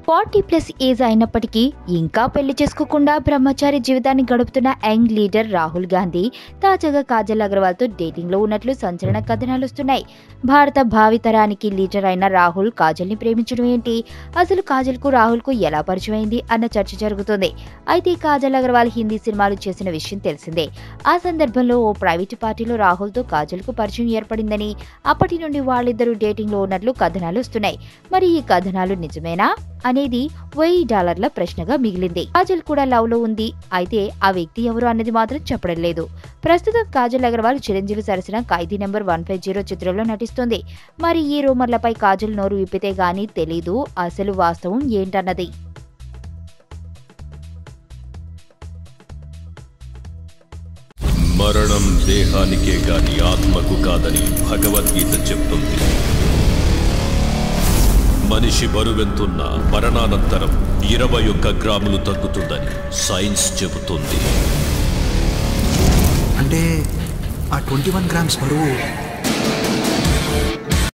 40+ age అయినప్పటికీ ఇంకా పెళ్లి చేసుకోకుండా బ్రహ్మచారి జీవితాన్ని గడుపుతున్న యంగ్ లీడర్ రాహుల్ గాంధీ తాజాగా కాజల్ అగర్వాల్తో డేటింగ్లో ఉన్నట్లు సంచలన కథనాలు వస్తున్నాయి. భారత భావితరానికి లీడర్ అయిన రాహుల్ కాజల్ని ప్రేమించడం ఏంటి, అసలు కాజల్కు రాహుల్కు ఎలా పరిచయమైంది అన్న చర్చ జరుగుతుంది. అయితే కాజల్ అగర్వాల్ హిందీ సినిమాలు చేసిన విషయం తెలిసిందే. ఆ సందర్భంలో ఓ ప్రైవేట్ పార్టీలో రాహుల్తో కాజల్కు పరిచయం ఏర్పడిందని, అప్పటి నుండి వాళ్ళిద్దరూ డేటింగ్లో ఉన్నట్లు కథనాలు వస్తున్నాయి. మరి ఈ కథనాలు నిజమేనా అనేది $1000 ప్రశ్నగా మిగిలింది. కాజల్ కూడా లవ్ లో ఉంది. అయితే ఆ వ్యక్తి ఎవరు అన్నది మాత్రం చెప్పడం లేదు. ప్రస్తుతం కాజల్ అగర్వాల్ చిరంజీవి సరసన ఖైదీ నెంబర్ 150 చిత్రంలో నటిస్తోంది. మరి ఈ రూమర్లపై కాజల్ నోరు విప్పితే గానీ తెలీదు అసలు వాస్తవం ఏంటన్నది. మరణం దేహానికే గాని ఆత్మకు కాదని భగవద్గీత చెప్తుంది. మనిషి బరువెంతున్న మరణానంతరం 21 గ్రాములు తగ్గుతుందని సైన్స్ చెబుతుంది. అంటే ఆ 21 గ్రామ్స్ బరువు